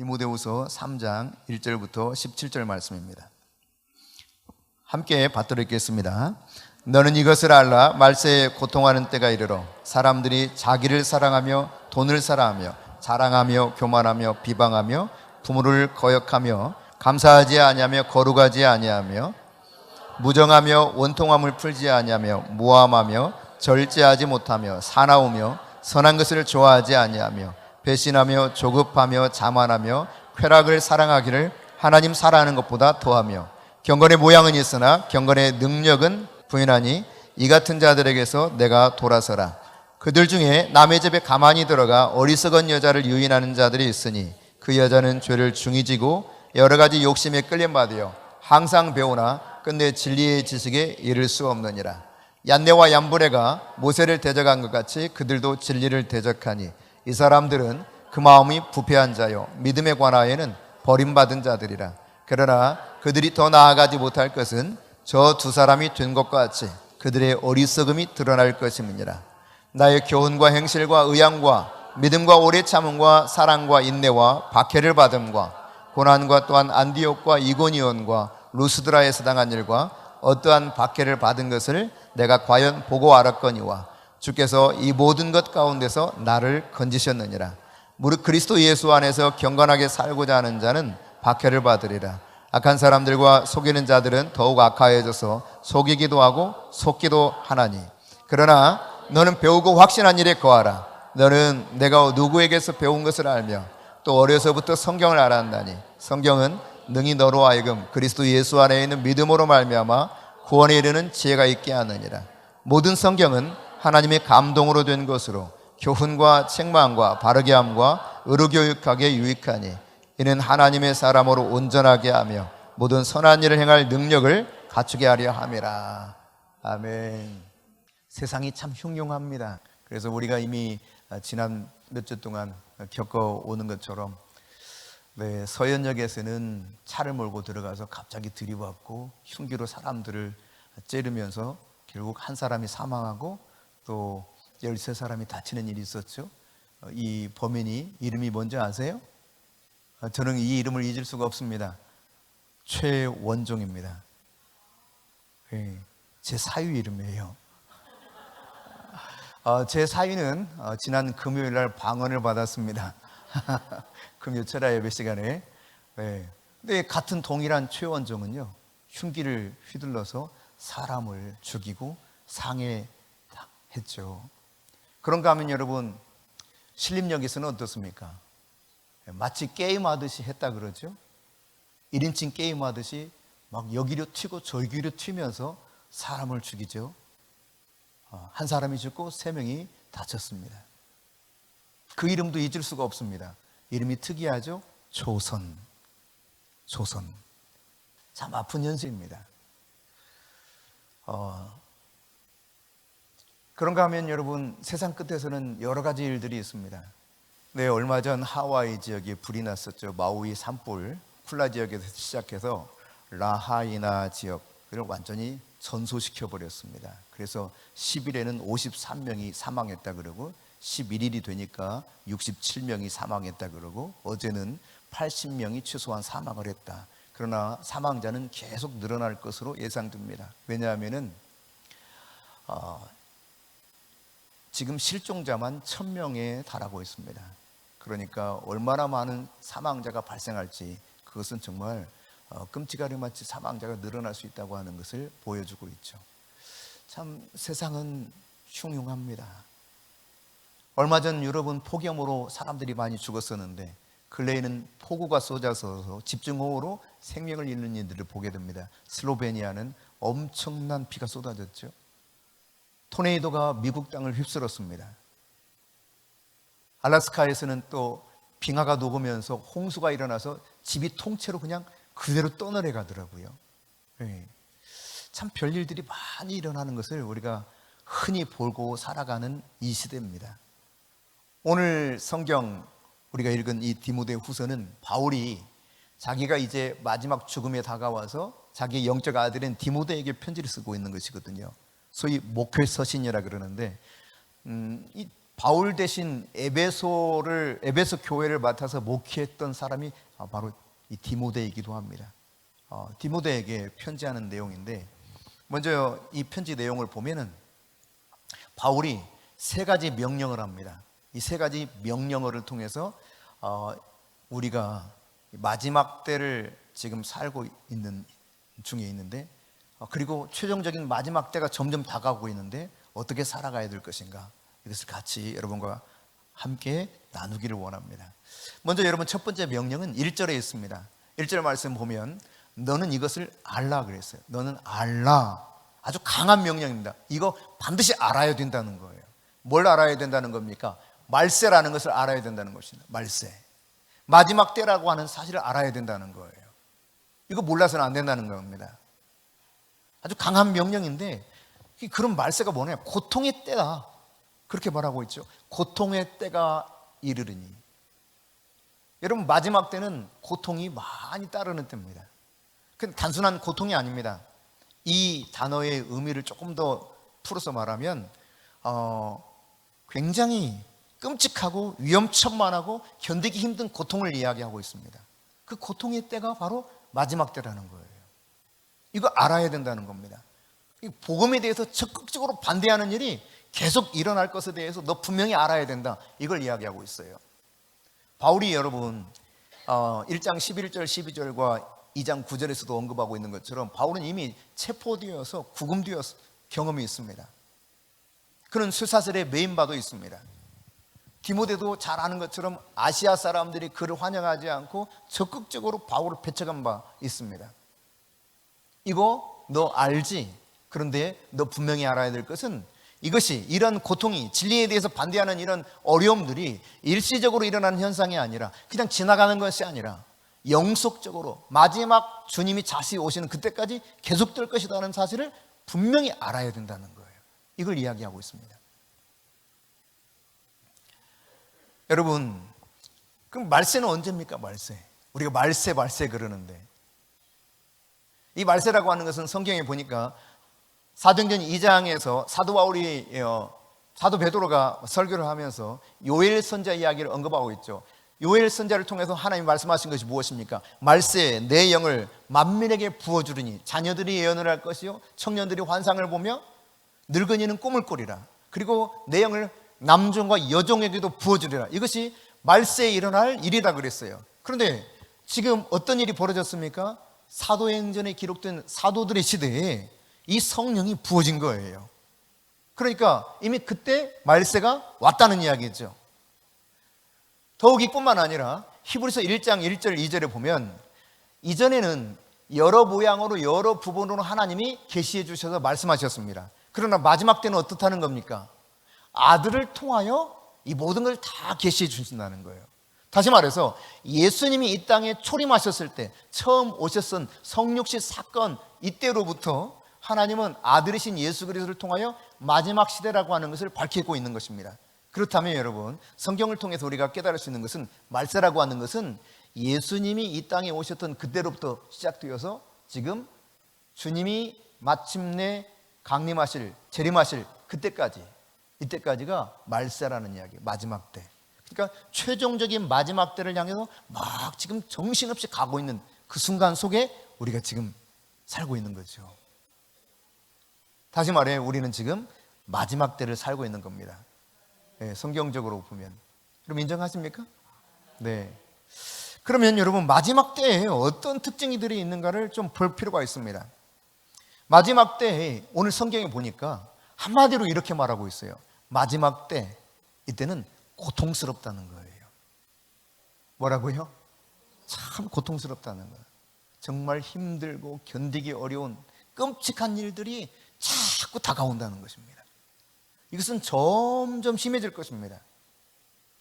디모데후서 3장 1절부터 17절 말씀입니다. 함께 받들어 읽겠습니다. 너는 이것을 알라. 말세에 고통하는 때가 이르러 사람들이 자기를 사랑하며 돈을 사랑하며 자랑하며 교만하며 비방하며 부모를 거역하며 감사하지 아니하며 거룩하지 아니하며 무정하며 원통함을 풀지 아니하며 무함하며 절제하지 못하며 사나우며 선한 것을 좋아하지 아니하며 배신하며 조급하며 자만하며 쾌락을 사랑하기를 하나님 사랑하는 것보다 더하며 경건의 모양은 있으나 경건의 능력은 부인하니 이 같은 자들에게서 내가 돌아서라. 그들 중에 남의 집에 가만히 들어가 어리석은 여자를 유인하는 자들이 있으니 그 여자는 죄를 중히 지고 여러 가지 욕심에 끌림받으여 항상 배우나 끝내 진리의 지식에 이를 수 없느니라. 얀네와 얀브레가 모세를 대적한 것 같이 그들도 진리를 대적하니 이 사람들은 그 마음이 부패한 자요 믿음에 관하여는 버림받은 자들이라. 그러나 그들이 더 나아가지 못할 것은 저 두 사람이 된 것과 같이 그들의 어리석음이 드러날 것임이니라. 나의 교훈과 행실과 의향과 믿음과 오래 참음과 사랑과 인내와 박해를 받음과 고난과 또한 안디옥과 이고니온과 루스드라에서 당한 일과 어떠한 박해를 받은 것을 내가 과연 보고 알았거니와 주께서 이 모든 것 가운데서 나를 건지셨느니라. 무릇 그리스도 예수 안에서 경건하게 살고자 하는 자는 박해를 받으리라. 악한 사람들과 속이는 자들은 더욱 악하여져서 속이기도 하고 속기도 하나니 그러나 너는 배우고 확신한 일에 거하라. 너는 내가 누구에게서 배운 것을 알며 또 어려서부터 성경을 알았나니 성경은 능히 너로 하여금 그리스도 예수 안에 있는 믿음으로 말미암아 구원에 이르는 지혜가 있게 하느니라. 모든 성경은 하나님의 감동으로 된 것으로 교훈과 책망과 바르게 함과 의로 교육하기에 유익하니 이는 하나님의 사람으로 온전하게 하며 모든 선한 일을 행할 능력을 갖추게 하려 함이라. 아멘. 세상이 참 흉흉합니다. 그래서 우리가 이미 지난 몇 주 동안 겪어오는 것처럼 서현역에서는 차를 몰고 들어가서 갑자기 들이받고 흉기로 사람들을 째르면서 결국 한 사람이 사망하고 또 13사람이 다치는 일이 있었죠. 이 범인이 이름이 뭔지 아세요? 저는 이 이름을 잊을 수가 없습니다. 최원종입니다. 제 사위 이름이에요. 제 사위는 지난 금요일 날 방언을 받았습니다. 금요 철야 예배 시간에. 근데 같은 동일한 최원종은요, 흉기를 휘둘러서 사람을 죽이고 상해했죠. 그런가 하면 여러분, 신림역에서는 어떻습니까? 마치 게임하듯이 했다 그러죠. 1인칭 게임하듯이 막 여기로 튀고 저기로 튀면서 사람을 죽이죠. 한 사람이 죽고 3명이 다쳤습니다. 그 이름도 잊을 수가 없습니다. 이름이 특이하죠? 조선. 참 아픈 현실입니다. 그런가 하면 여러분, 세상 끝에서는 여러 가지 일들이 있습니다. 얼마 전 하와이 지역에 불이 났었죠. 마우이 산불, 쿨라 지역에서 시작해서 라하이나 지역을 완전히 전소시켜 버렸습니다. 그래서 10일에는 53명이 사망했다 그러고 11일이 되니까 67명이 사망했다 그러고 어제는 80명이 최소한 사망을 했다. 그러나 사망자는 계속 늘어날 것으로 예상됩니다. 왜냐하면은 지금 실종자만 1000명에 달하고 있습니다. 그러니까 얼마나 많은 사망자가 발생할지 그것은 정말 끔찍하리마치 사망자가 늘어날 수 있다고 하는 것을 보여주고 있죠. 참 세상은 흉흉합니다. 얼마 전 유럽은 폭염으로 사람들이 많이 죽었었는데 근래에는 폭우가 쏟아져서 집중호우로 생명을 잃는 이들을 보게 됩니다. 슬로베니아는 엄청난 비가 쏟아졌죠. 토네이도가 미국 땅을 휩쓸었습니다. 알래스카에서는 또 빙하가 녹으면서 홍수가 일어나서 집이 통째로 그냥 그대로 떠내려 가더라고요. 참 별일들이 많이 일어나는 것을 우리가 흔히 보고 살아가는 이 시대입니다. 오늘 성경 우리가 읽은 이 디모데 후서는 바울이 자기가 이제 마지막 죽음에 다가와서 자기의 영적 아들인 디모데에게 편지를 쓰고 있는 것이거든요. 소위 목회 서신이라 그러는데 이 바울 대신 에베소 교회를 맡아서 목회했던 사람이 바로 이 디모데이기도 합니다. 디모데에게 편지하는 내용인데, 먼저 이 편지 내용을 보면은 바울이 세 가지 명령을 합니다. 이 세 가지 명령어를 통해서 우리가 마지막 때를 지금 살고 있는 중에 있는데, 그리고 최종적인 마지막 때가 점점 다가오고 있는데 어떻게 살아가야 될 것인가, 이것을 같이 여러분과 함께 나누기를 원합니다. 먼저 여러분, 첫 번째 명령은 1절에 있습니다. 1절 말씀 보면 너는 이것을 알라 그랬어요. 너는 알라. 아주 강한 명령입니다. 이거 반드시 알아야 된다는 거예요. 뭘 알아야 된다는 겁니까? 말세라는 것을 알아야 된다는 것입니다. 말세, 마지막 때라고 하는 사실을 알아야 된다는 거예요. 이거 몰라서는 안 된다는 겁니다. 아주 강한 명령인데, 그런 말세가 뭐냐? 고통의 때다, 그렇게 말하고 있죠. 고통의 때가 이르르니. 여러분, 마지막 때는 고통이 많이 따르는 때입니다. 그건 단순한 고통이 아닙니다. 이 단어의 의미를 조금 더 풀어서 말하면 굉장히 끔찍하고 위험천만하고 견디기 힘든 고통을 이야기하고 있습니다. 그 고통의 때가 바로 마지막 때라는 거예요. 이거 알아야 된다는 겁니다. 복음에 대해서 적극적으로 반대하는 일이 계속 일어날 것에 대해서 너 분명히 알아야 된다, 이걸 이야기하고 있어요. 바울이 여러분 1장 11절 12절과 2장 9절에서도 언급하고 있는 것처럼 바울은 이미 체포되어서 구금되어서 경험이 있습니다. 그는 쇠사슬에 매인 바도 있습니다. 디모데도 잘 아는 것처럼 아시아 사람들이 그를 환영하지 않고 적극적으로 바울을 배척한 바 있습니다. 이거 너 알지? 그런데 너 분명히 알아야 될 것은, 이것이, 이런 고통이, 진리에 대해서 반대하는 이런 어려움들이 일시적으로 일어나는 현상이 아니라, 그냥 지나가는 것이 아니라 영속적으로 마지막 주님이 다시 오시는 그때까지 계속될 것이라는 사실을 분명히 알아야 된다는 거예요. 이걸 이야기하고 있습니다. 여러분, 그럼 말세는 언제입니까? 말세. 우리가 말세 그러는데, 이 말세라고 하는 것은 성경에 보니까 사도행전 2장에서 사도 베드로가 설교를 하면서 요엘 선자 이야기를 언급하고 있죠. 요엘 선자를 통해서 하나님이 말씀하신 것이 무엇입니까? 말세에 내 영을 만민에게 부어주리니 자녀들이 예언을 할 것이요 청년들이 환상을 보며 늙은이는 꿈을 꾸리라. 그리고 내 영을 남종과 여종에게도 부어주리라. 이것이 말세에 일어날 일이라 그랬어요. 그런데 지금 어떤 일이 벌어졌습니까? 사도행전에 기록된 사도들의 시대에 이 성령이 부어진 거예요. 그러니까 이미 그때 말세가 왔다는 이야기죠. 더욱 이뿐만 아니라 히브리서 1장 1절 2절에 보면, 이전에는 여러 모양으로 여러 부분으로 하나님이 계시해 주셔서 말씀하셨습니다. 그러나 마지막 때는 어떻다는 겁니까? 아들을 통하여 이 모든 걸 다 계시해 주신다는 거예요. 다시 말해서 예수님이 이 땅에 초림하셨을 때 처음 오셨던 성육신 사건, 이때로부터 하나님은 아들이신 예수 그리스도를 통하여 마지막 시대라고 하는 것을 밝히고 있는 것입니다. 그렇다면 여러분, 성경을 통해서 우리가 깨달을 수 있는 것은, 말세라고 하는 것은 예수님이 이 땅에 오셨던 그때로부터 시작되어서 지금 주님이 마침내 강림하실, 재림하실 그때까지, 이때까지가 말세라는 이야기, 마지막 때. 그러니까 최종적인 마지막 때를 향해서 막 지금 정신없이 가고 있는 그 순간 속에 우리가 지금 살고 있는 거죠. 다시 말해, 우리는 지금 마지막 때를 살고 있는 겁니다. 네, 성경적으로 보면. 여러분 인정하십니까? 네. 그러면 여러분, 마지막 때에 어떤 특징들이 있는가를 좀 볼 필요가 있습니다. 마지막 때에 오늘 성경에 보니까 한마디로 이렇게 말하고 있어요. 마지막 때, 이때는 고통스럽다는 거예요. 뭐라고요? 참 고통스럽다는 거예요. 정말 힘들고 견디기 어려운 끔찍한 일들이 자꾸 다가온다는 것입니다. 이것은 점점 심해질 것입니다.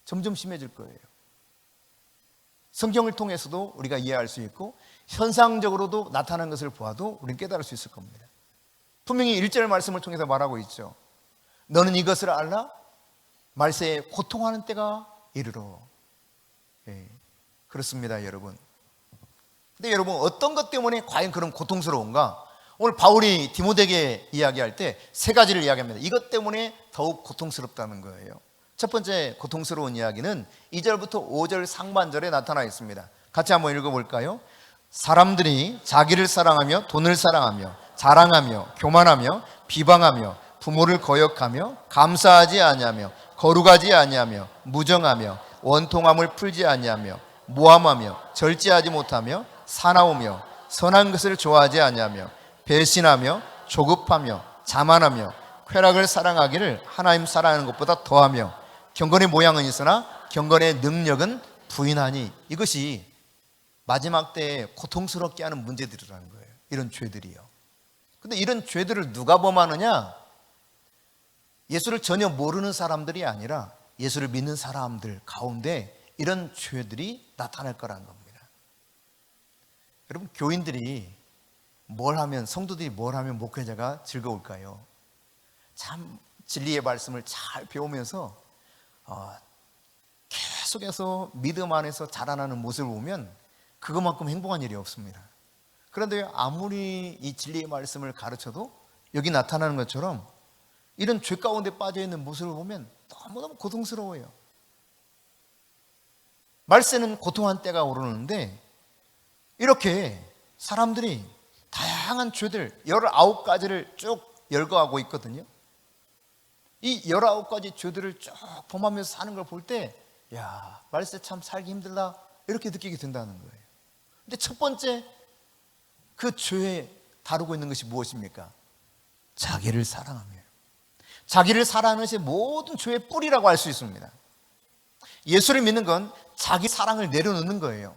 점점 심해질 거예요. 성경을 통해서도 우리가 이해할 수 있고 현상적으로도 나타나는 것을 보아도 우리는 깨달을 수 있을 겁니다. 분명히 1절 말씀을 통해서 말하고 있죠. 너는 이것을 알라? 말세에 고통하는 때가 이르러. 예, 그렇습니다, 여러분. 근데 여러분, 어떤 것 때문에 과연 그런 고통스러운가? 오늘 바울이 디모데에게 이야기할 때 세 가지를 이야기합니다. 이것 때문에 더욱 고통스럽다는 거예요. 첫 번째 고통스러운 이야기는 2절부터 5절 상반절에 나타나 있습니다. 같이 한번 읽어볼까요? 사람들이 자기를 사랑하며 돈을 사랑하며 자랑하며 교만하며 비방하며 부모를 거역하며 감사하지 아니하며 거룩하지 아니하며 무정하며 원통함을 풀지 아니하며 모함하며 절제하지 못하며 사나우며 선한 것을 좋아하지 아니하며 배신하며 조급하며 자만하며 쾌락을 사랑하기를 하나님 사랑하는 것보다 더하며 경건의 모양은 있으나 경건의 능력은 부인하니. 이것이 마지막 때에 고통스럽게 하는 문제들이라는 거예요. 이런 죄들이요. 근데 이런 죄들을 누가 범하느냐? 예수를 전혀 모르는 사람들이 아니라 예수를 믿는 사람들 가운데 이런 죄들이 나타날 거라는 겁니다. 여러분, 교인들이 뭘 하면, 성도들이 뭘 하면 목회자가 즐거울까요? 참 진리의 말씀을 잘 배우면서 계속해서 믿음 안에서 자라나는 모습을 보면 그것만큼 행복한 일이 없습니다. 그런데 아무리 이 진리의 말씀을 가르쳐도 여기 나타나는 것처럼 이런 죄 가운데 빠져있는 모습을 보면 너무너무 고통스러워요. 말세는 고통한 때가 오르는데 이렇게 사람들이 다양한 죄들 19가지를 쭉 열거하고 있거든요. 이 19가지 죄들을 쭉 범하면서 사는 걸 볼 때, 야, 말세 참 살기 힘들다, 이렇게 느끼게 된다는 거예요. 근데 첫 번째 그 죄에 다루고 있는 것이 무엇입니까? 자기를 사랑하며. 자기를 사랑하는 것이 모든 죄의 뿌리라고 할 수 있습니다. 예수를 믿는 건 자기 사랑을 내려놓는 거예요.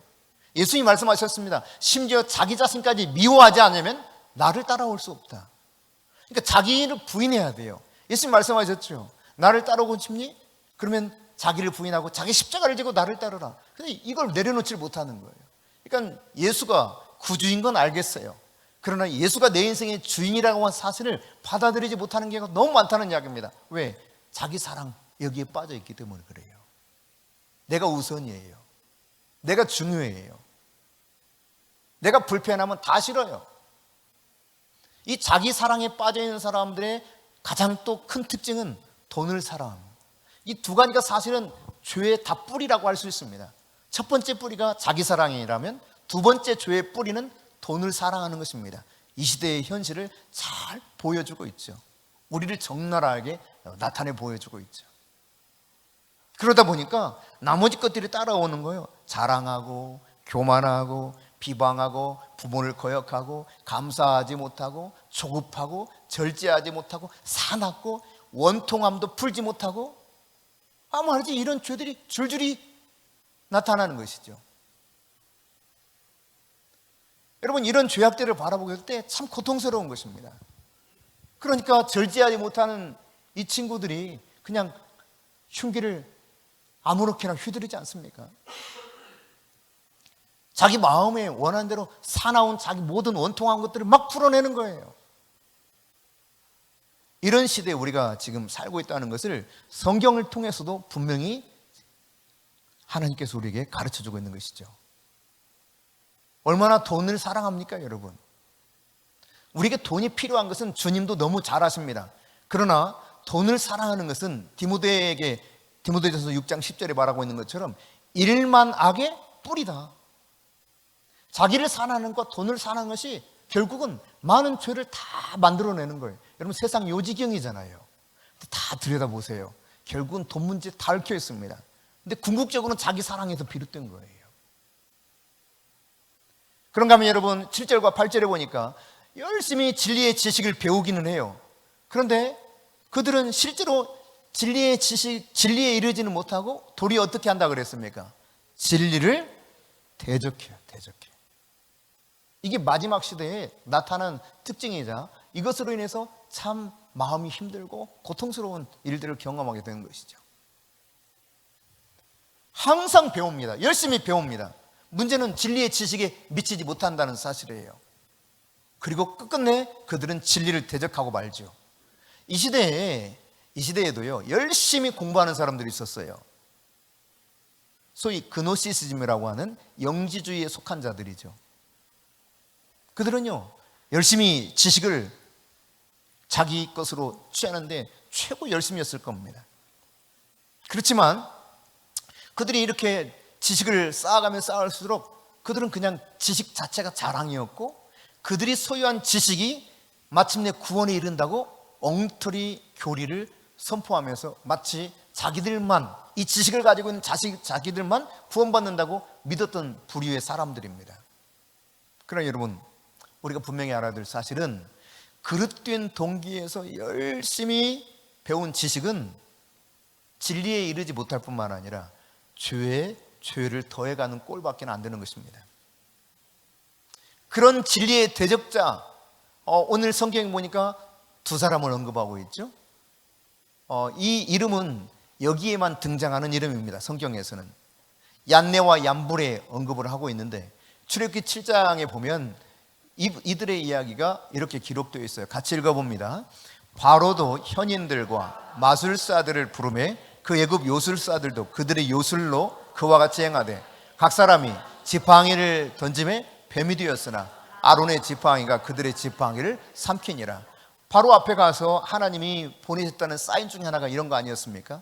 예수님이 말씀하셨습니다. 심지어 자기 자신까지 미워하지 않으면 나를 따라올 수 없다. 그러니까 자기를 부인해야 돼요. 예수님 말씀하셨죠. 나를 따라오고 싶니? 그러면 자기를 부인하고 자기 십자가를 지고 나를 따르라. 근데 이걸 내려놓지 못하는 거예요. 그러니까 예수가 구주인 건 알겠어요. 그러나 예수가 내 인생의 주인이라고 한 사실을 받아들이지 못하는 경우가 너무 많다는 이야기입니다. 왜? 자기 사랑 여기에 빠져 있기 때문에 그래요. 내가 우선이에요. 내가 중요해요. 내가 불편하면 다 싫어요. 이 자기 사랑에 빠져 있는 사람들의 가장 또 큰 특징은 돈을 사랑합니다. 이 두 가지가 사실은 죄의 다 뿌리라고 할 수 있습니다. 첫 번째 뿌리가 자기 사랑이라면 두 번째 죄의 뿌리는 돈을 사랑하는 것입니다. 이 시대의 현실을 잘 보여주고 있죠. 우리를 적나라하게 나타내 보여주고 있죠. 그러다 보니까 나머지 것들이 따라오는 거예요. 자랑하고 교만하고 비방하고 부모를 거역하고 감사하지 못하고 조급하고 절제하지 못하고 사납고 원통함도 풀지 못하고 말이지 이런 죄들이 줄줄이 나타나는 것이죠. 여러분, 이런 죄악들을 바라보게 될 때 참 고통스러운 것입니다. 그러니까 절제하지 못하는 이 친구들이 그냥 흉기를 아무렇게나 휘두르지 않습니까? 자기 마음에 원하는 대로 사나운 자기 모든 원통한 것들을 막 풀어내는 거예요. 이런 시대에 우리가 지금 살고 있다는 것을 성경을 통해서도 분명히 하나님께서 우리에게 가르쳐주고 있는 것이죠. 얼마나 돈을 사랑합니까, 여러분? 우리에게 돈이 필요한 것은 주님도 너무 잘 아십니다. 그러나 돈을 사랑하는 것은 디모데전서 6장 10절에 말하고 있는 것처럼 일만 악의 뿌리다. 자기를 사랑하는 것과 돈을 사랑하는 것이 결국은 많은 죄를 다 만들어내는 거예요. 여러분, 세상 요지경이잖아요. 다 들여다보세요. 결국은 돈 문제에 다 얽혀 있습니다. 근데 궁극적으로는 자기 사랑에서 비롯된 거예요. 그런가 하면 여러분 7절과 8절에 보니까 열심히 진리의 지식을 배우기는 해요. 그런데 그들은 실제로 진리의 지식, 진리에 이르지는 못하고 도리어 어떻게 한다 그랬습니까? 진리를 대적해요. 대적해. 이게 마지막 시대에 나타난 특징이자 이것으로 인해서 참 마음이 힘들고 고통스러운 일들을 경험하게 되는 것이죠. 항상 배웁니다. 열심히 배웁니다. 문제는 진리의 지식에 미치지 못한다는 사실이에요. 그리고 끝끝내 그들은 진리를 대적하고 말죠. 이 시대에도요, 열심히 공부하는 사람들이 있었어요. 소위 그노시시즘이라고 하는 영지주의에 속한 자들이죠. 그들은요, 열심히 지식을 자기 것으로 취하는데 최고 열심이었을 겁니다. 그렇지만 그들이 이렇게 지식을 쌓아가면 쌓을수록 그들은 그냥 지식 자체가 자랑이었고, 그들이 소유한 지식이 마침내 구원에 이른다고 엉터리 교리를 선포하면서 마치 자기들만, 이 지식을 가지고 있는 자기들만 구원받는다고 믿었던 부류의 사람들입니다. 그러나 여러분, 우리가 분명히 알아야 될 사실은 그릇된 동기에서 열심히 배운 지식은 진리에 이르지 못할 뿐만 아니라 죄에 죄를 더해가는 꼴밖에 안 되는 것입니다. 그런 진리의 대적자, 오늘 성경에 보니까 두 사람을 언급하고 있죠. 이 이름은 여기에만 등장하는 이름입니다. 성경에서는 얀네와 얀불의 언급을 하고 있는데, 출애굽기 7장에 보면 이들의 이야기가 이렇게 기록되어 있어요. 같이 읽어봅니다. 바로도 현인들과 마술사들을 부르매 그 애굽 요술사들도 그들의 요술로 그와 같이 행하되, 각 사람이 지팡이를 던짐에 뱀이 되었으나 아론의 지팡이가 그들의 지팡이를 삼키니라. 바로 앞에 가서 하나님이 보내셨다는 사인 중에 하나가 이런 거 아니었습니까?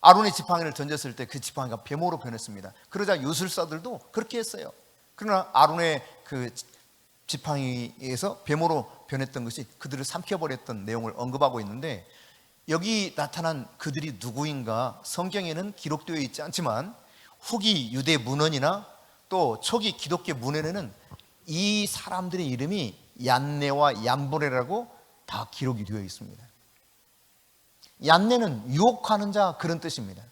아론의 지팡이를 던졌을 때 그 지팡이가 뱀으로 변했습니다. 그러자 요술사들도 그렇게 했어요. 그러나 아론의 그 지팡이에서 뱀으로 변했던 것이 그들을 삼켜버렸던 내용을 언급하고 있는데, 여기 나타난 그들이 누구인가 성경에는 기록되어 있지 않지만 후기 유대 문헌이나 또 초기 기독교 문헌에는 이 사람들의 이름이 얀네와 얀보레라고 다 기록이 되어 있습니다. 얀네는 유혹하는 자, 그런 뜻입니다.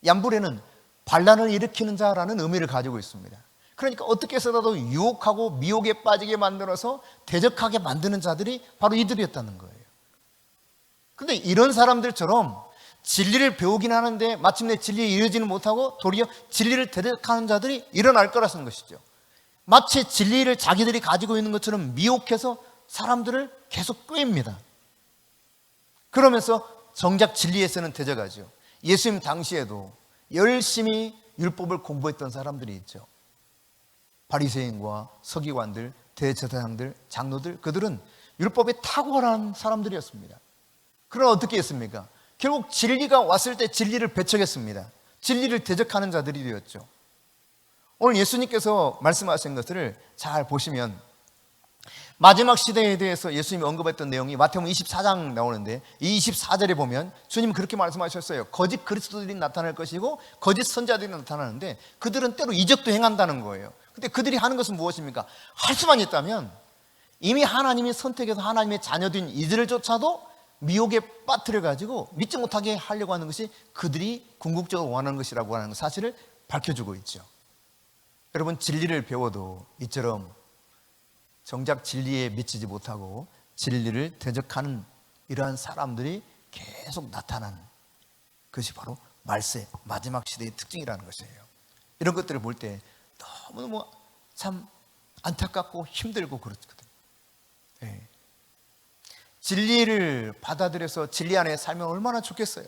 얀보레는 반란을 일으키는 자라는 의미를 가지고 있습니다. 그러니까 어떻게 해서라도 유혹하고 미혹에 빠지게 만들어서 대적하게 만드는 자들이 바로 이들이었다는 거예요. 근데 이런 사람들처럼 진리를 배우긴 하는데 마침내 진리에 이르지는 못하고 도리어 진리를 대적하는 자들이 일어날 거라는 것이죠. 마치 진리를 자기들이 가지고 있는 것처럼 미혹해서 사람들을 계속 꿰입니다. 그러면서 정작 진리에서는 대적하죠. 예수님 당시에도 열심히 율법을 공부했던 사람들이 있죠. 바리새인과 서기관들, 대제사장들, 장로들, 그들은 율법에 탁월한 사람들이었습니다. 그러나 어떻게 했습니까? 결국 진리가 왔을 때 진리를 배척했습니다. 진리를 대적하는 자들이 되었죠. 오늘 예수님께서 말씀하신 것들을 잘 보시면 마지막 시대에 대해서 예수님이 언급했던 내용이 마태복음 24장 나오는데, 이 24절에 보면 주님 그렇게 말씀하셨어요. 거짓 그리스도들이 나타날 것이고 거짓 선자들이 나타나는데 그들은 때로 이적도 행한다는 거예요. 근데 그들이 하는 것은 무엇입니까? 할 수만 있다면 이미 하나님이 선택해서 하나님의 자녀된 이들조차도 미혹에 빠뜨려 가지고 믿지 못하게 하려고 하는 것이 그들이 궁극적으로 원하는 것이라고 하는 사실을 밝혀주고 있죠. 여러분, 진리를 배워도 이처럼 정작 진리에 미치지 못하고 진리를 대적하는 이러한 사람들이 계속 나타나는 것이 바로 말세 마지막 시대의 특징이라는 것이에요. 이런 것들을 볼 때 너무너무 참 안타깝고 힘들고 그렇거든요. 네. 진리를 받아들여서 진리 안에 살면 얼마나 좋겠어요.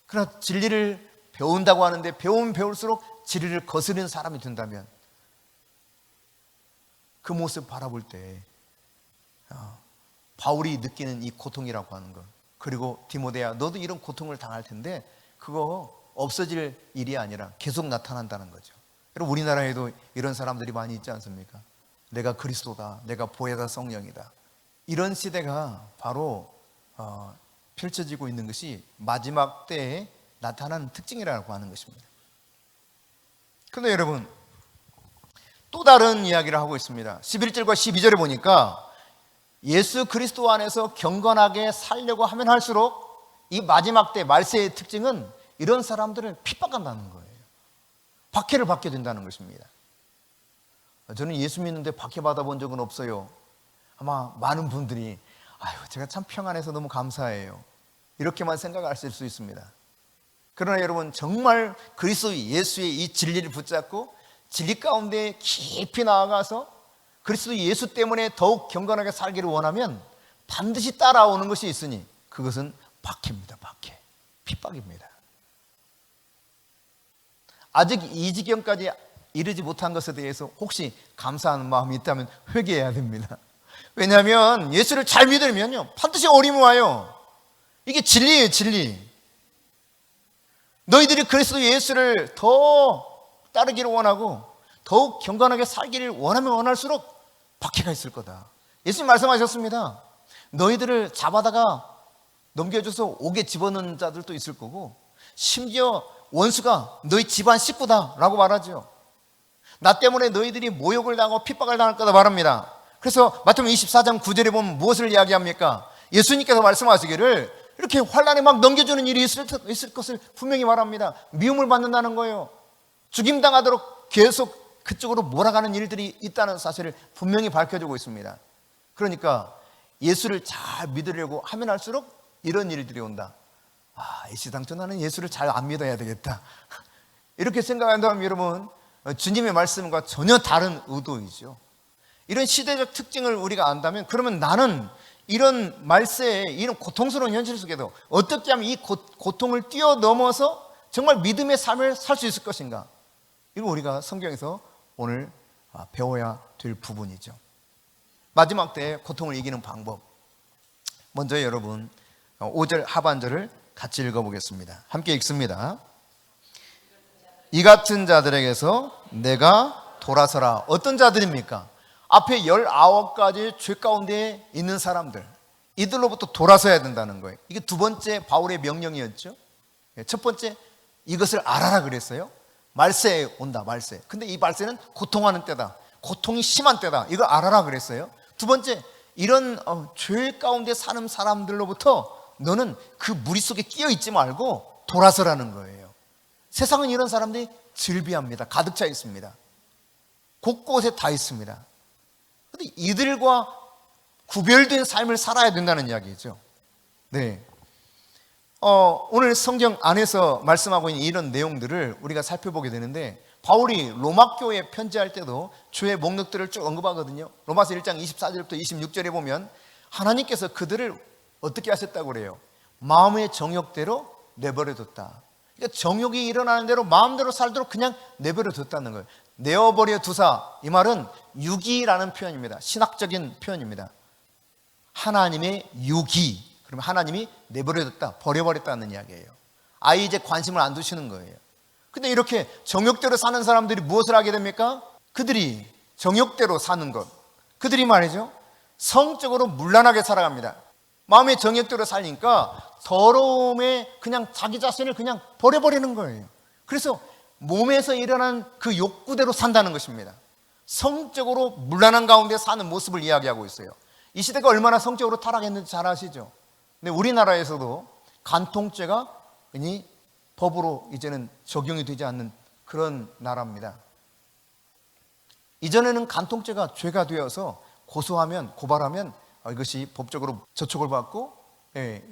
그러나 진리를 배운다고 하는데 배우면 배울수록 진리를 거스르는 사람이 된다면 그 모습 바라볼 때 바울이 느끼는 이 고통이라고 하는 것, 그리고 디모데야 너도 이런 고통을 당할 텐데 그거 없어질 일이 아니라 계속 나타난다는 거죠. 여러분, 우리나라에도 이런 사람들이 많이 있지 않습니까? 내가 그리스도다, 내가 보혜사 성령이다. 이런 시대가 바로 펼쳐지고 있는 것이 마지막 때에 나타나는 특징이라고 하는 것입니다. 그런데 여러분, 또 다른 이야기를 하고 있습니다. 11절과 12절에 보니까 예수 그리스도 안에서 경건하게 살려고 하면 할수록 이 마지막 때 말세의 특징은 이런 사람들을 핍박한다는 거예요. 박해를 받게 된다는 것입니다. 저는 예수 믿는데 박해받아 본 적은 없어요. 아마 많은 분들이 제가 참 평안해서 너무 감사해요, 이렇게만 생각하실 수 있습니다. 그러나 여러분, 정말 그리스도 예수의 이 진리를 붙잡고 진리 가운데 깊이 나아가서 그리스도 예수 때문에 더욱 경건하게 살기를 원하면 반드시 따라오는 것이 있으니 그것은 박해입니다. 박해, 핍박입니다. 아직 이 지경까지 이르지 못한 것에 대해서 혹시 감사하는 마음이 있다면 회개해야 됩니다. 왜냐하면 예수를 잘 믿으면요 반드시 어려움이 와요. 이게 진리예요, 진리. 너희들이 그리스도 예수를 더 따르기를 원하고 더욱 경건하게 살기를 원하면 원할수록 박해가 있을 거다. 예수님 말씀하셨습니다. 너희들을 잡아다가 넘겨줘서 옥에 집어넣는 자들도 있을 거고 심지어 원수가 너희 집안 식구다 라고 말하죠. 나 때문에 너희들이 모욕을 당하고 핍박을 당할 거다 말합니다. 그래서 마태복음 24장 9절에 보면 무엇을 이야기합니까? 예수님께서 말씀하시기를 이렇게 환난에 막 넘겨주는 일이 있을 것을 분명히 말합니다. 미움을 받는다는 거예요. 죽임당하도록 계속 그쪽으로 몰아가는 일들이 있다는 사실을 분명히 밝혀주고 있습니다. 그러니까 예수를 잘 믿으려고 하면 할수록 이런 일들이 온다. 애시당초 나는 예수를 잘 안 믿어야 되겠다. 이렇게 생각한다면 여러분, 주님의 말씀과 전혀 다른 의도이죠. 이런 시대적 특징을 우리가 안다면 그러면 나는 이런 말세에 이런 고통스러운 현실 속에도 어떻게 하면 이 고통을 뛰어넘어서 정말 믿음의 삶을 살 수 있을 것인가? 이거 우리가 성경에서 오늘 배워야 될 부분이죠. 마지막 때 고통을 이기는 방법. 먼저 여러분 5절 하반절을 같이 읽어보겠습니다. 함께 읽습니다. 이 같은 자들에게서 내가 돌아서라. 어떤 자들입니까? 앞에 19가지 죄 가운데 있는 사람들, 이들로부터 돌아서야 된다는 거예요. 이게 두 번째 바울의 명령이었죠. 첫 번째, 이것을 알아라 그랬어요. 말세에 온다, 말세. 근데 이 말세는 고통하는 때다, 고통이 심한 때다, 이걸 알아라 그랬어요. 두 번째, 이런 죄 가운데 사는 사람들로부터 너는 그 무리 속에 끼어 있지 말고 돌아서라는 거예요. 세상은 이런 사람들이 즐비합니다. 가득 차 있습니다. 곳곳에 다 있습니다. 근데 이들과 구별된 삶을 살아야 된다는 이야기죠. 네. 오늘 성경 안에서 말씀하고 있는 이런 내용들을 우리가 살펴보게 되는데, 바울이 로마 교회에 편지할 때도 주의 목록들을 쭉 언급하거든요. 로마서 1장 24절부터 26절에 보면 하나님께서 그들을 어떻게 하셨다고 그래요? 마음의 정욕대로 내버려뒀다. 그러니까 정욕이 일어나는 대로 마음대로 살도록 그냥 내버려뒀다는 거예요. 내어버려 두사, 이 말은 유기라는 표현입니다. 신학적인 표현입니다. 하나님의 유기, 그러면 하나님이 내버려뒀다, 버려버렸다는 이야기예요. 아예 이제 관심을 안 두시는 거예요. 근데 이렇게 정욕대로 사는 사람들이 무엇을 하게 됩니까? 그들이 정욕대로 사는 것, 그들이 말이죠, 성적으로 문란하게 살아갑니다. 마음의 정욕대로 살니까 더러움에 그냥 자기 자신을 그냥 버려버리는 거예요. 그래서 몸에서 일어난 그 욕구대로 산다는 것입니다. 성적으로 문란한 가운데 사는 모습을 이야기하고 있어요. 이 시대가 얼마나 성적으로 타락했는지 잘 아시죠? 근데 우리나라에서도 간통죄가 법으로 이제는 적용이 되지 않는 그런 나라입니다. 이전에는 간통죄가 죄가 되어서 고소하면, 고발하면 이것이 법적으로 저촉을 받고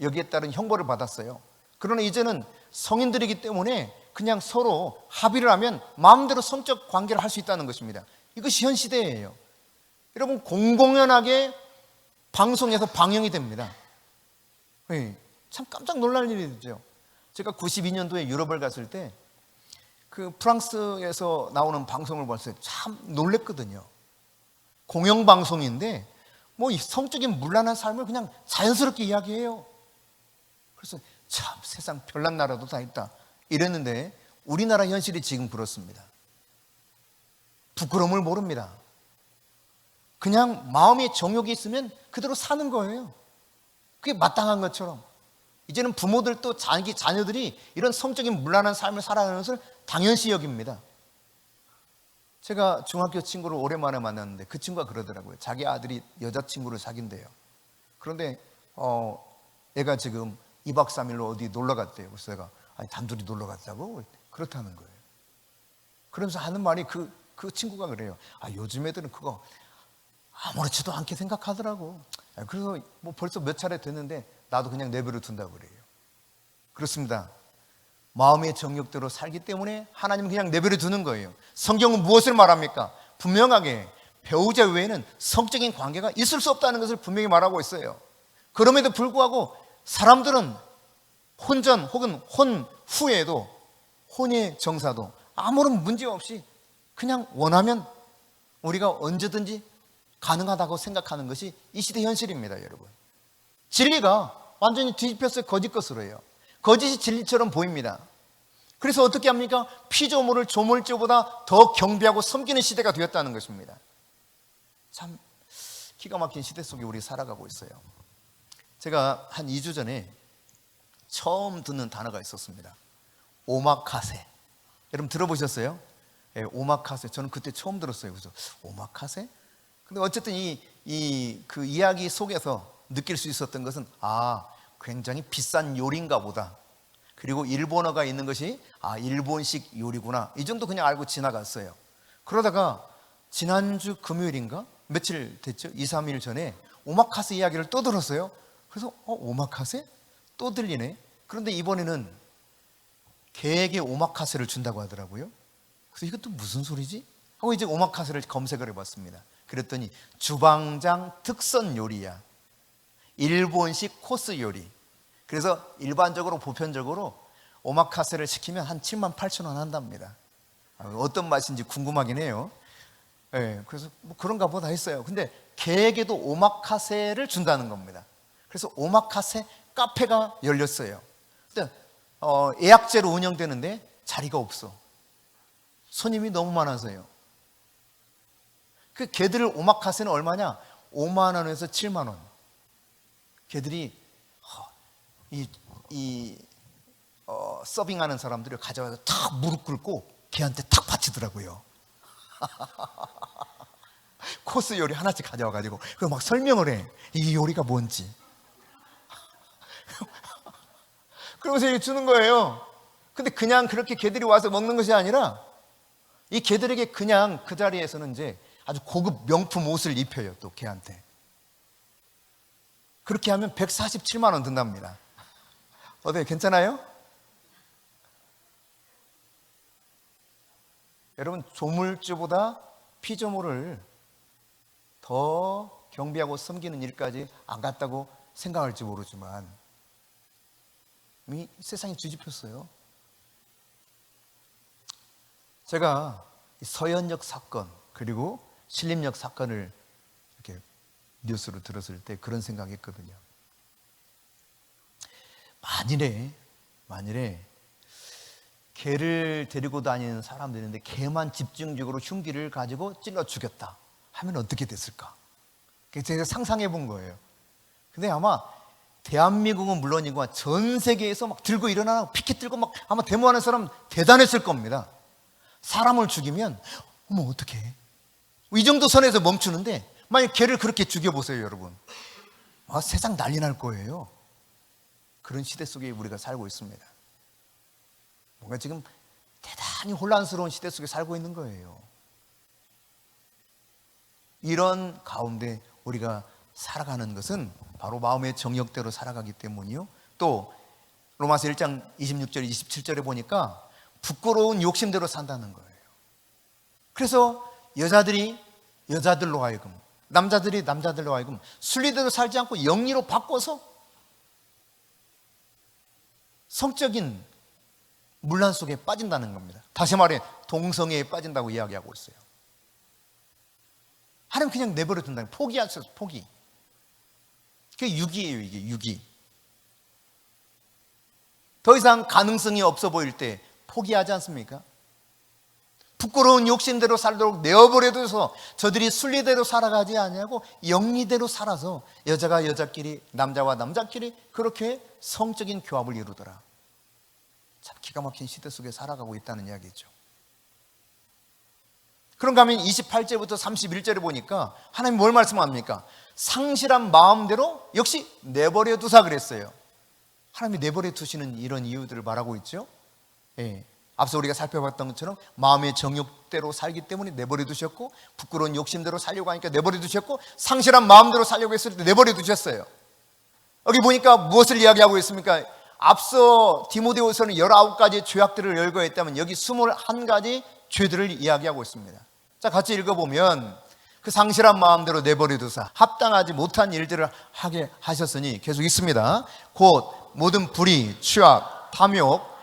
여기에 따른 형벌을 받았어요. 그러나 이제는 성인들이기 때문에 그냥 서로 합의를 하면 마음대로 성적 관계를 할 수 있다는 것입니다. 이것이 현 시대예요. 여러분, 공공연하게 방송에서 방영이 됩니다. 참 깜짝 놀랄 일이죠. 제가 92년도에 유럽을 갔을 때 그 프랑스에서 나오는 방송을 봤어요. 참 놀랬거든요. 공영방송인데 뭐 이 성적인 문란한 삶을 그냥 자연스럽게 이야기해요. 그래서 참 세상 별난 나라도 다 있다 이랬는데, 우리나라 현실이 지금 그렇습니다. 부끄러움을 모릅니다. 그냥 마음에 정욕이 있으면 그대로 사는 거예요. 그게 마땅한 것처럼. 이제는 부모들도 자기 자녀들이 이런 성적인 문란한 삶을 살아가는 것을 당연시 여깁니다. 제가 중학교 친구를 오랜만에 만났는데 그 친구가 그러더라고요. 자기 아들이 여자친구를 사귄대요. 그런데 애가 지금 2박 3일로 어디 놀러 갔대요. 그래서 내가 단둘이 놀러 갔다고? 그렇다는 거예요. 그러면서 하는 말이 그 친구가 그래요. 요즘 애들은 그거 아무렇지도 않게 생각하더라고. 그래서 뭐 벌써 몇 차례 됐는데 나도 그냥 내버려 둔다고 그래요. 그렇습니다. 마음의 정욕대로 살기 때문에 하나님은 그냥 내버려 두는 거예요. 성경은 무엇을 말합니까? 분명하게 배우자 외에는 성적인 관계가 있을 수 없다는 것을 분명히 말하고 있어요. 그럼에도 불구하고 사람들은 혼전 혹은 혼 후에도, 혼의 정사도 아무런 문제 없이 그냥 원하면 우리가 언제든지 가능하다고 생각하는 것이 이 시대 현실입니다, 여러분. 진리가 완전히 뒤집혔어요. 거짓 것으로 해요. 거짓이 진리처럼 보입니다. 그래서 어떻게 합니까? 피조물을 조물주보다 더 경배하고 섬기는 시대가 되었다는 것입니다. 참 기가 막힌 시대 속에 우리 살아가고 있어요. 제가 한 2주 전에 처음 듣는 단어가 있었습니다. 오마카세. 여러분 들어보셨어요? 네, 오마카세. 저는 그때 처음 들었어요. 그래서 오마카세? 근데 어쨌든 그 이야기 속에서 느낄 수 있었던 것은 굉장히 비싼 요리인가 보다. 그리고 일본어가 있는 것이 일본식 요리구나. 이 정도 그냥 알고 지나갔어요. 그러다가 지난주 금요일인가? 며칠 됐죠? 2, 3일 전에 오마카세 이야기를 또 들었어요. 그래서 오마카세? 또 들리네. 그런데 이번에는 개에게 오마카세를 준다고 하더라고요. 그래서 이것도 무슨 소리지? 하고 이제 오마카세를 검색을 해봤습니다. 그랬더니 주방장 특선 요리야. 일본식 코스 요리. 그래서 일반적으로 보편적으로 오마카세를 시키면 한 7만 8천 원 한답니다. 어떤 맛인지 궁금하긴 해요. 네, 그래서 뭐 그런가 보다 했어요. 근데 개에게도 오마카세를 준다는 겁니다. 그래서 오마카세 카페가 열렸어요. 근데 예약제로 운영되는데 자리가 없어. 손님이 너무 많아서요. 그 개들 오마카세는 얼마냐? 5만 원에서 7만 원. 개들이 서빙하는 사람들이 가져와서 탁 무릎 꿇고 걔한테 탁 바치더라고요. 코스 요리 하나씩 가져와가지고 그걸 막 설명을 해. 이 요리가 뭔지. 그러면서 이렇게 주는 거예요. 근데 그냥 그렇게 개들이 와서 먹는 것이 아니라 이 개들에게 그냥 그 자리에서는 이제 아주 고급 명품 옷을 입혀요. 또 개한테. 그렇게 하면 147만 원 든답니다. 어때요? 괜찮아요? 여러분, 조물주보다 피조물을 더 경배하고 섬기는 일까지 안 갔다고 생각할지 모르지만 이미 세상이 뒤집혔어요. 제가 서현역 사건 그리고 신림역 사건을 이렇게 뉴스로 들었을 때 그런 생각했거든요. 만일에 개를 데리고 다니는 사람들이 있는데 개만 집중적으로 흉기를 가지고 찔러 죽였다 하면 어떻게 됐을까? 제가 상상해 본 거예요. 근데 아마 대한민국은 물론이고 전 세계에서 막 들고 일어나고 피켓 들고 막 아마 데모하는 사람 대단했을 겁니다. 사람을 죽이면 어떡해? 이 정도 선에서 멈추는데 만약 개를 그렇게 죽여보세요, 여러분. 세상 난리 날 거예요. 그런 시대 속에 우리가 살고 있습니다. 뭔가 지금 대단히 혼란스러운 시대 속에 살고 있는 거예요. 이런 가운데 우리가 살아가는 것은 바로 마음의 정욕대로 살아가기 때문이요. 또 로마서 1장 26절 27절에 보니까 부끄러운 욕심대로 산다는 거예요. 그래서 여자들이 여자들로 하여금, 남자들이 남자들로 하여금 순리대로 살지 않고 영리로 바꿔서 성적인 문란 속에 빠진다는 겁니다. 다시 말해 동성애에 빠진다고 이야기하고 있어요. 하나님 그냥 내버려 둔다는 거예요. 포기하셔서 포기. 그게 유기예요. 이게 유기. 더 이상 가능성이 없어 보일 때 포기하지 않습니까? 부끄러운 욕심대로 살도록 내어버려둬서 저들이 순리대로 살아가지 않냐고 영리대로 살아서 여자가 여자끼리 남자와 남자끼리 그렇게 성적인 교합을 이루더라. 참 기가 막힌 시대 속에 살아가고 있다는 이야기죠. 그런가 하면 28절부터 31절에 보니까 하나님 뭘 말씀합니까? 상실한 마음대로 역시 내버려 두사 그랬어요. 하나님이 내버려 두시는 이런 이유들을 말하고 있죠. 예. 앞서 우리가 살펴봤던 것처럼 마음의 정욕대로 살기 때문에 내버려 두셨고, 부끄러운 욕심대로 살려고 하니까 내버려 두셨고, 상실한 마음대로 살려고 했을 때 내버려 두셨어요. 여기 보니까 무엇을 이야기하고 있습니까? 앞서 디모데후서는 19가지 죄악들을 열거했다면 여기 21가지 죄들을 이야기하고 있습니다. 자, 같이 읽어보면 그 상실한 마음대로 내버려 두사 합당하지 못한 일들을 하게 하셨으니 계속 있습니다. 곧 모든 불의, 취악, 탐욕,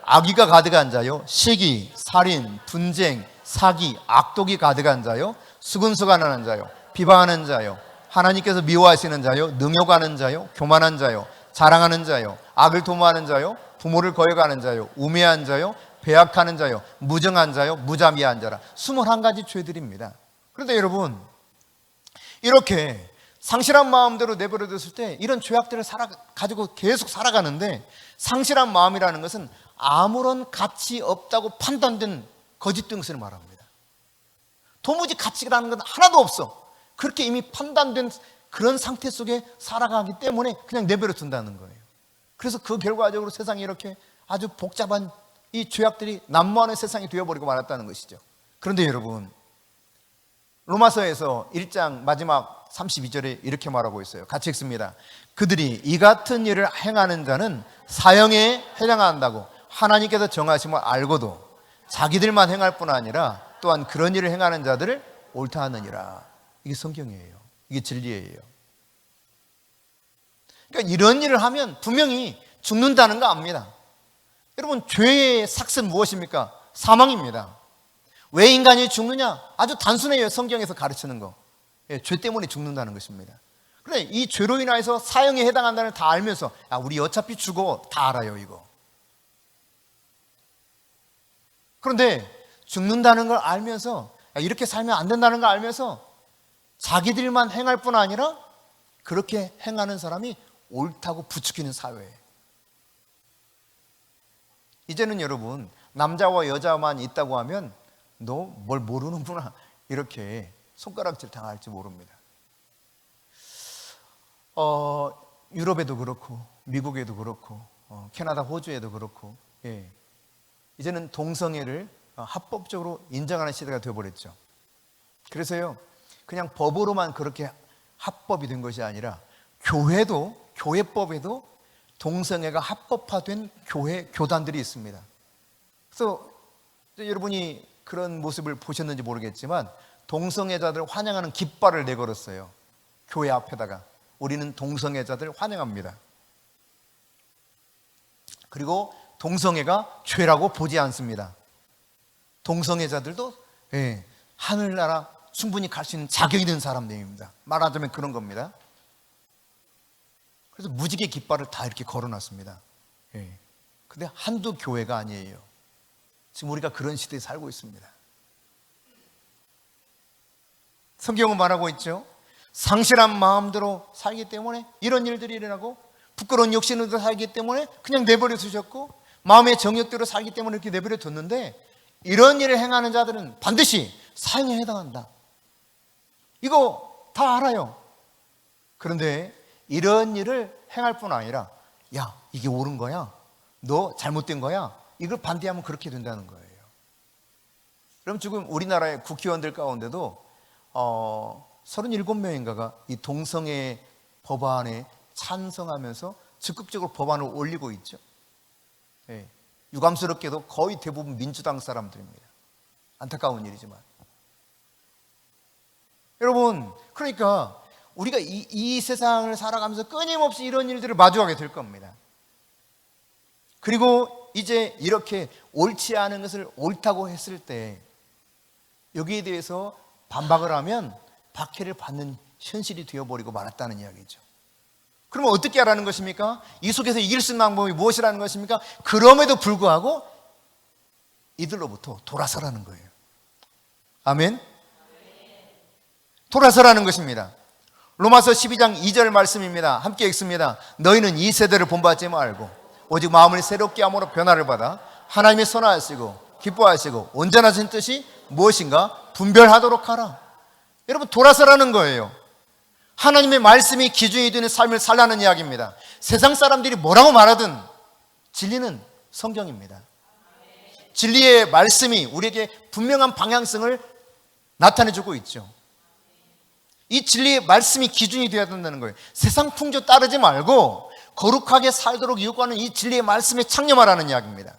악의가 가득한 자요, 시기, 살인, 분쟁, 사기, 악독이 가득한 자요, 수근수간하는 자요, 비방하는 자요, 하나님께서 미워하시는 자요, 능욕하는 자요, 교만한 자요, 자랑하는 자요, 악을 도모하는 자요, 부모를 거역하는 자요, 우매한 자요, 배약하는 자요, 무정한 자요, 무자비한 자라. 21가지 죄들입니다. 그런데 여러분, 이렇게 상실한 마음대로 내버려뒀을 때 이런 죄악들을 가지고 계속 살아가는데, 상실한 마음이라는 것은 아무런 가치 없다고 판단된 거짓 등신을 말합니다. 도무지 가치라는 건 하나도 없어. 그렇게 이미 판단된 그런 상태 속에 살아가기 때문에 그냥 내버려 둔다는 거예요. 그래서 그 결과적으로 세상이 이렇게 아주 복잡한 이 죄악들이 난무하는 세상이 되어버리고 말았다는 것이죠. 그런데 여러분, 로마서에서 1장 마지막 32절에 이렇게 말하고 있어요. 같이 읽습니다. 그들이 이 같은 일을 행하는 자는 사형에 해당한다고 하나님께서 정하심을 알고도 자기들만 행할 뿐 아니라 또한 그런 일을 행하는 자들을 옳다 하느니라. 이게 성경이에요. 이게 진리예요. 그러니까 이런 일을 하면 분명히 죽는다는 거 압니다. 여러분, 죄의 삭은 무엇입니까? 사망입니다. 왜 인간이 죽느냐? 아주 단순해요. 성경에서 가르치는 거. 죄 때문에 죽는다는 것입니다. 그래, 이 죄로 인해서 사형에 해당한다는 걸 다 알면서, 우리 어차피 죽어, 다 알아요, 이거. 그런데 죽는다는 걸 알면서, 이렇게 살면 안 된다는 걸 알면서 자기들만 행할 뿐 아니라 그렇게 행하는 사람이 옳다고 부추기는 사회예요. 이제는 여러분, 남자와 여자만 있다고 하면 너 뭘 모르는구나, 이렇게 손가락질 당할지 모릅니다. 유럽에도 그렇고 미국에도 그렇고 캐나다, 호주에도 그렇고, 이제는 동성애를 합법적으로 인정하는 시대가 되어버렸죠. 그래서요, 그냥 법으로만 그렇게 합법이 된 것이 아니라 교회법에도 동성애가 합법화된 교단들이 있습니다. 그래서 여러분이 그런 모습을 보셨는지 모르겠지만 동성애자들 환영하는 깃발을 내걸었어요. 교회 앞에다가. 우리는 동성애자들 환영합니다. 그리고 동성애가 죄라고 보지 않습니다. 동성애자들도 하늘나라 충분히 갈 수 있는 자격이 있는 사람들입니다. 말하자면 그런 겁니다. 그래서 무지개 깃발을 다 이렇게 걸어놨습니다. 근데 한두 교회가 아니에요. 지금 우리가 그런 시대에 살고 있습니다. 성경은 말하고 있죠. 상실한 마음대로 살기 때문에 이런 일들이 일어나고, 부끄러운 욕심으로 살기 때문에 그냥 내버려 두셨고, 마음의 정욕대로 살기 때문에 이렇게 내버려 뒀는데, 이런 일을 행하는 자들은 반드시 사형에 해당한다. 이거 다 알아요. 그런데 이런 일을 행할 뿐 아니라, 이게 옳은 거야, 너 잘못된 거야, 이걸 반대하면 그렇게 된다는 거예요. 그럼 지금 우리나라의 국회의원들 가운데도 37명인가가 이 동성애 법안에 찬성하면서 적극적으로 법안을 올리고 있죠. 유감스럽게도 거의 대부분 민주당 사람들입니다. 안타까운 일이지만. 여러분, 그러니까 우리가 이 세상을 살아가면서 끊임없이 이런 일들을 마주하게 될 겁니다. 그리고 이제 이렇게 옳지 않은 것을 옳다고 했을 때 여기에 대해서 반박을 하면 박해를 받는 현실이 되어버리고 말았다는 이야기죠. 그러면 어떻게 하라는 것입니까? 이 속에서 이길 수 있는 방법이 무엇이라는 것입니까? 그럼에도 불구하고 이들로부터 돌아서라는 거예요. 아멘? 돌아서라는 것입니다. 로마서 12장 2절 말씀입니다. 함께 읽습니다. 너희는 이 세대를 본받지 말고 오직 마음을 새롭게 함으로 변화를 받아 하나님의 선하시고 기뻐하시고 온전하신 뜻이 무엇인가 분별하도록 하라. 여러분, 돌아서라는 거예요. 하나님의 말씀이 기준이 되는 삶을 살라는 이야기입니다. 세상 사람들이 뭐라고 말하든 진리는 성경입니다. 진리의 말씀이 우리에게 분명한 방향성을 나타내주고 있죠. 이 진리의 말씀이 기준이 되어야 된다는 거예요. 세상 풍조 따르지 말고 거룩하게 살도록 요구하는 이 진리의 말씀에 창념하라는 이야기입니다.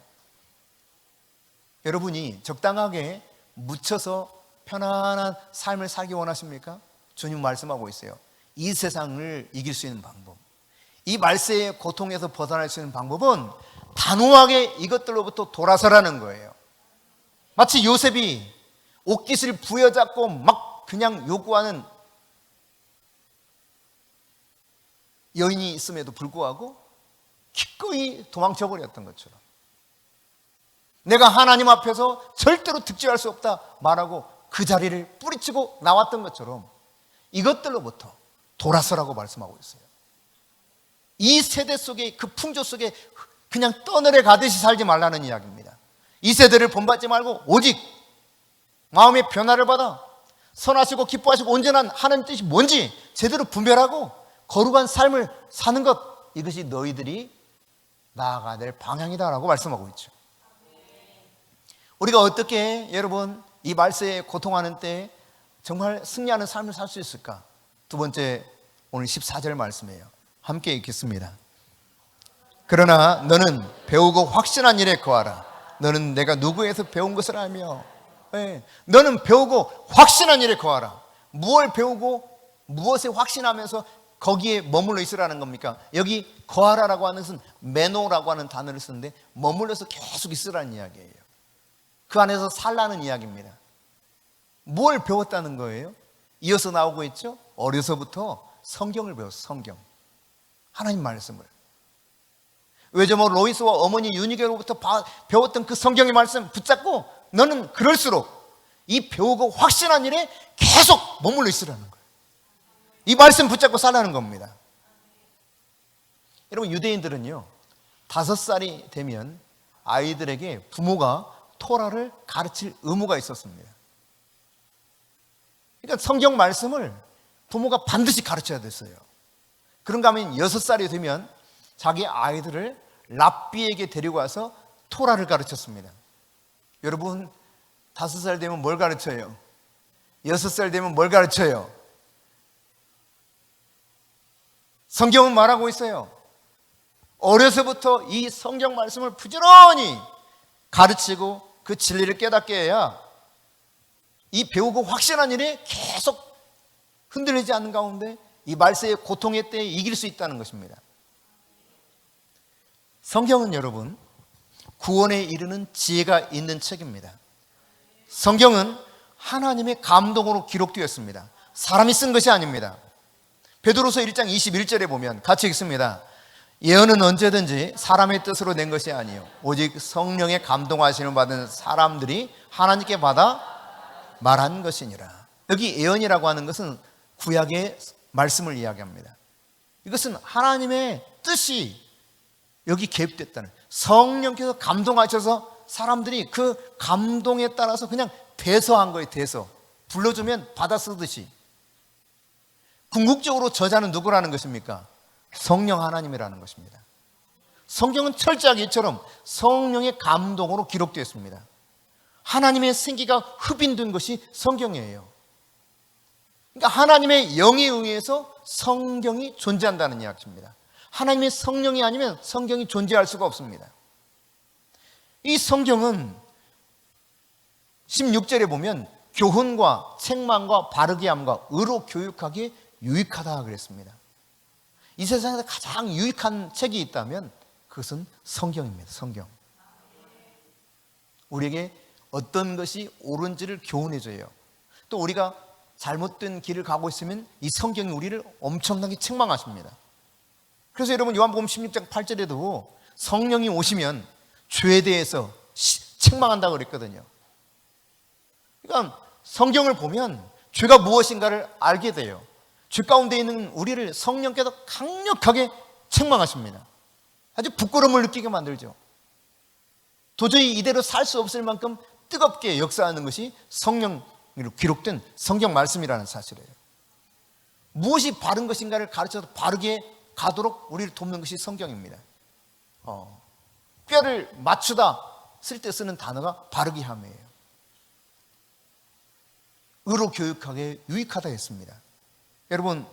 여러분이 적당하게 묻혀서 편안한 삶을 살기 원하십니까? 주님 말씀하고 있어요. 이 세상을 이길 수 있는 방법, 이 말세의 고통에서 벗어날 수 있는 방법은 단호하게 이것들로부터 돌아서라는 거예요. 마치 요셉이 옷깃을 부여잡고 막 그냥 요구하는 여인이 있음에도 불구하고 기꺼이 도망쳐 버렸던 것처럼, 내가 하나님 앞에서 절대로 득죄할 수 없다 말하고 그 자리를 뿌리치고 나왔던 것처럼 이것들로부터 돌아서라고 말씀하고 있어요. 이 세대 속에, 그 풍조 속에 그냥 떠늘에 가듯이 살지 말라는 이야기입니다. 이 세대를 본받지 말고 오직 마음의 변화를 받아 선하시고 기뻐하시고 온전한 하나님 뜻이 뭔지 제대로 분별하고 거룩한 삶을 사는 것, 이것이 너희들이 나아가야 될 방향이다라고 말씀하고 있죠. 우리가 어떻게 여러분 이 말세에 고통하는 때 정말 승리하는 삶을 살 수 있을까? 두 번째, 오늘 14절 말씀이에요. 함께 읽겠습니다. 그러나 너는 배우고 확신한 일에 거하라. 너는 내가 누구에서 배운 것을 알며, 너는 배우고 확신한 일에 거하라. 무엇을 배우고 무엇에 확신하면서 거기에 머물러 있으라는 겁니까? 여기 거하라라고 하는 것은 메노라고 하는 단어를 쓰는데 머물러서 계속 있으라는 이야기예요. 그 안에서 살라는 이야기입니다. 뭘 배웠다는 거예요? 이어서 나오고 있죠? 어려서부터 성경을 배웠어. 성경, 하나님 말씀을. 외조모 로이스와 어머니 유니게로부터 배웠던 그 성경의 말씀 붙잡고 너는 그럴수록 이 배우고 확신한 일에 계속 머물러 있으라는 거예요. 이 말씀 붙잡고 살라는 겁니다. 여러분, 유대인들은요 5살이 되면 아이들에게 부모가 토라를 가르칠 의무가 있었습니다. 그러니까 성경 말씀을 부모가 반드시 가르쳐야 됐어요. 그런가 하면 6살이 되면 자기 아이들을 랍비에게 데리고 와서 토라를 가르쳤습니다. 여러분, 5살 되면 뭘 가르쳐요? 6살 되면 뭘 가르쳐요? 성경은 말하고 있어요. 어려서부터 이 성경 말씀을 부지런히 가르치고 그 진리를 깨닫게 해야 이 배우고 확신한 일에 계속 흔들리지 않는 가운데 이 말세의 고통의 때에 이길 수 있다는 것입니다. 성경은 여러분 구원에 이르는 지혜가 있는 책입니다. 성경은 하나님의 감동으로 기록되었습니다. 사람이 쓴 것이 아닙니다. 베드로서 1장 21절에 보면 같이 읽습니다. 예언은 언제든지 사람의 뜻으로 낸 것이 아니요 오직 성령의 감동하심을 받은 사람들이 하나님께 받아 말한 것이니라. 여기 예언이라고 하는 것은 구약의 말씀을 이야기합니다. 이것은 하나님의 뜻이 여기 개입됐다는, 성령께서 감동하셔서 사람들이 그 감동에 따라서 그냥 대서한 거예요. 대서, 불러주면 받아쓰듯이. 궁극적으로 저자는 누구라는 것입니까? 성령 하나님이라는 것입니다. 성경은 철저하게 이처럼 성령의 감동으로 기록되었습니다. 하나님의 생기가 흡인된 것이 성경이에요. 그러니까 하나님의 영에 의해서 성경이 존재한다는 이야기입니다. 하나님의 성령이 아니면 성경이 존재할 수가 없습니다. 이 성경은 16절에 보면 교훈과 책망과 바르게 함과 의로 교육하기에 유익하다 그랬습니다. 이 세상에서 가장 유익한 책이 있다면 그것은 성경입니다. 성경. 우리에게 어떤 것이 옳은지를 교훈해줘요. 또 우리가 잘못된 길을 가고 있으면 이 성경이 우리를 엄청나게 책망하십니다. 그래서 여러분 요한복음 16장 8절에도 성령이 오시면 죄에 대해서 책망한다고 그랬거든요. 그러니까 성경을 보면 죄가 무엇인가를 알게 돼요. 죄 가운데 있는 우리를 성령께서 강력하게 책망하십니다. 아주 부끄러움을 느끼게 만들죠. 도저히 이대로 살 수 없을 만큼 뜨겁게 역사하는 것이 성령으로 기록된 성경 말씀이라는 사실이에요. 무엇이 바른 것인가를 가르쳐서 바르게 가도록 우리를 돕는 것이 성경입니다. 뼈를 맞추다 쓸 때 쓰는 단어가 바르게 함이에요. 의로 교육하게 유익하다 했습니다. 여러분,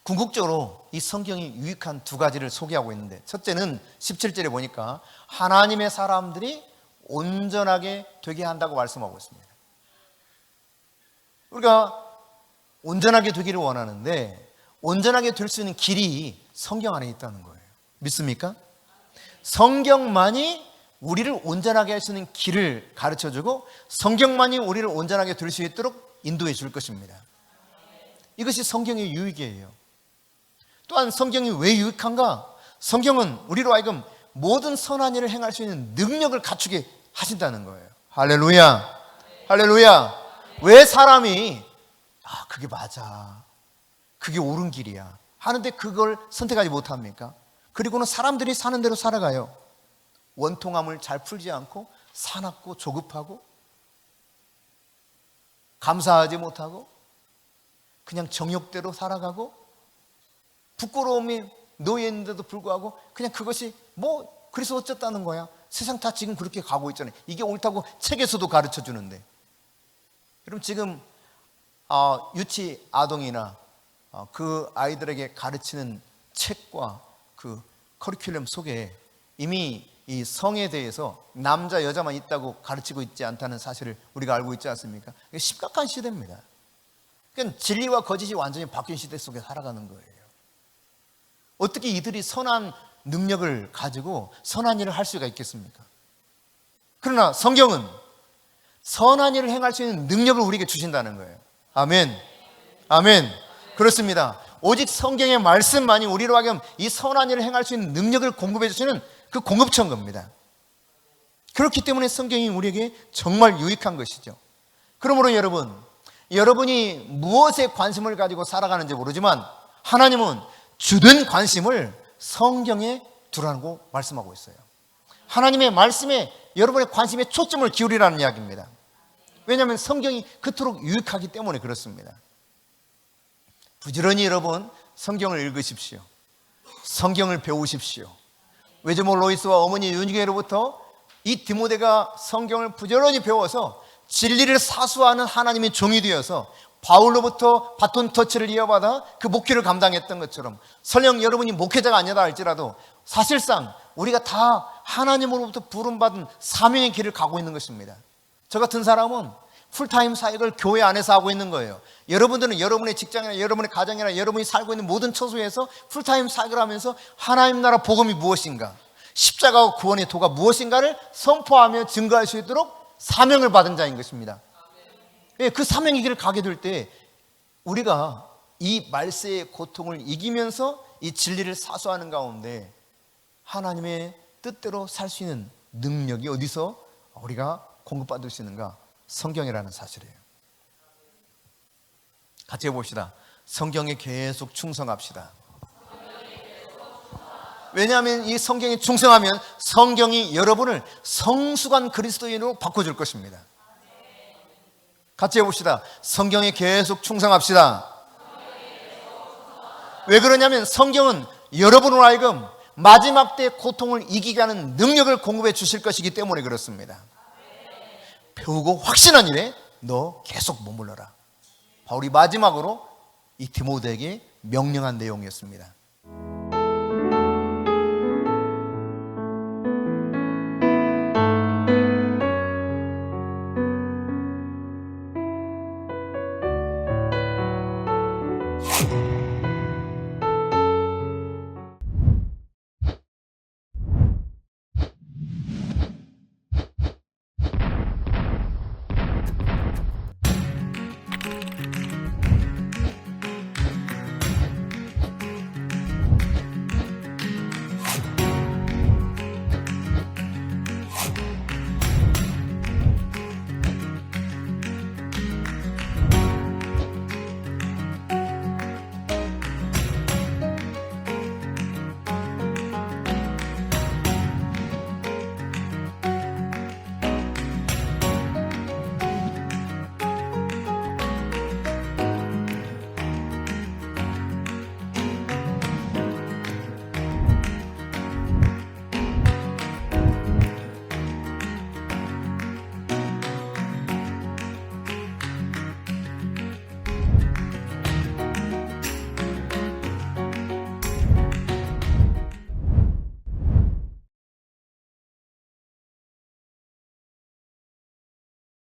궁극적으로 이 성경이 유익한 두 가지를 소개하고 있는데, 첫째는 17절에 보니까 하나님의 사람들이 온전하게 되게 한다고 말씀하고 있습니다. 우리가 온전하게 되기를 원하는데 온전하게 될 수 있는 길이 성경 안에 있다는 거예요. 믿습니까? 성경만이 우리를 온전하게 할 수 있는 길을 가르쳐주고 성경만이 우리를 온전하게 될 수 있도록 인도해 줄 것입니다. 이것이 성경의 유익이에요. 또한 성경이 왜 유익한가? 성경은 우리로 하여금 모든 선한 일을 행할 수 있는 능력을 갖추게 하신다는 거예요. 할렐루야. 할렐루야. 왜 사람이 그게 맞아, 그게 옳은 길이야 하는데 그걸 선택하지 못합니까? 그리고는 사람들이 사는 대로 살아가요. 원통함을 잘 풀지 않고 사납고 조급하고 감사하지 못하고 그냥 정욕대로 살아가고 부끄러움이 놓여 있는데도 불구하고 그냥 그것이 그래서 어쨌다는 거야. 세상 다 지금 그렇게 가고 있잖아요. 이게 옳다고 책에서도 가르쳐 주는데. 여러분 지금 유치 아동이나 그 아이들에게 가르치는 책과 그 커리큘럼 속에 이미 이 성에 대해서 남자 여자만 있다고 가르치고 있지 않다는 사실을 우리가 알고 있지 않습니까? 이게 심각한 시대입니다. 그러니까 진리와 거짓이 완전히 바뀐 시대 속에 살아가는 거예요. 어떻게 이들이 선한 능력을 가지고 선한 일을 할 수가 있겠습니까? 그러나 성경은 선한 일을 행할 수 있는 능력을 우리에게 주신다는 거예요. 아멘. 아멘. 그렇습니다. 오직 성경의 말씀만이 우리로 하여금 이 선한 일을 행할 수 있는 능력을 공급해 주시는 그 공급처인 겁니다. 그렇기 때문에 성경이 우리에게 정말 유익한 것이죠. 그러므로 여러분이 무엇에 관심을 가지고 살아가는지 모르지만 하나님은 주된 관심을 성경에 두라고 말씀하고 있어요. 하나님의 말씀에 여러분의 관심에 초점을 기울이라는 이야기입니다. 왜냐하면 성경이 그토록 유익하기 때문에 그렇습니다. 부지런히 여러분 성경을 읽으십시오. 성경을 배우십시오. 외조모 로이스와 어머니 윤희계로부터 이 디모데가 성경을 부지런히 배워서 진리를 사수하는 하나님의 종이 되어서 바울로부터 바톤 터치를 이어받아 그 목회를 감당했던 것처럼 설령 여러분이 목회자가 아니다 할지라도 사실상 우리가 다 하나님으로부터 부름받은 사명의 길을 가고 있는 것입니다. 저 같은 사람은 풀타임 사역을 교회 안에서 하고 있는 거예요. 여러분들은 여러분의 직장이나 여러분의 가정이나 여러분이 살고 있는 모든 처소에서 풀타임 사역을 하면서 하나님 나라 복음이 무엇인가, 십자가와 구원의 도가 무엇인가를 선포하며 증거할 수 있도록 사명을 받은 자인 것입니다. 그 사명의 길을 가게 될 때 우리가 이 말세의 고통을 이기면서 이 진리를 사수하는 가운데 하나님의 뜻대로 살 수 있는 능력이 어디서 우리가 공급받을 수 있는가? 성경이라는 사실이에요. 같이 해봅시다. 성경에 계속 충성합시다. 왜냐하면 이 성경에 충성하면 성경이 여러분을 성숙한 그리스도인으로 바꿔줄 것입니다. 같이 해봅시다. 성경에 계속 충성합시다. 왜 그러냐면 성경은 여러분으로 하여금 마지막 때 고통을 이기게 하는 능력을 공급해 주실 것이기 때문에 그렇습니다. 배우고 확신한 일에 너 계속 머물러라. 바울이 마지막으로 이 디모데에게 명령한 내용이었습니다.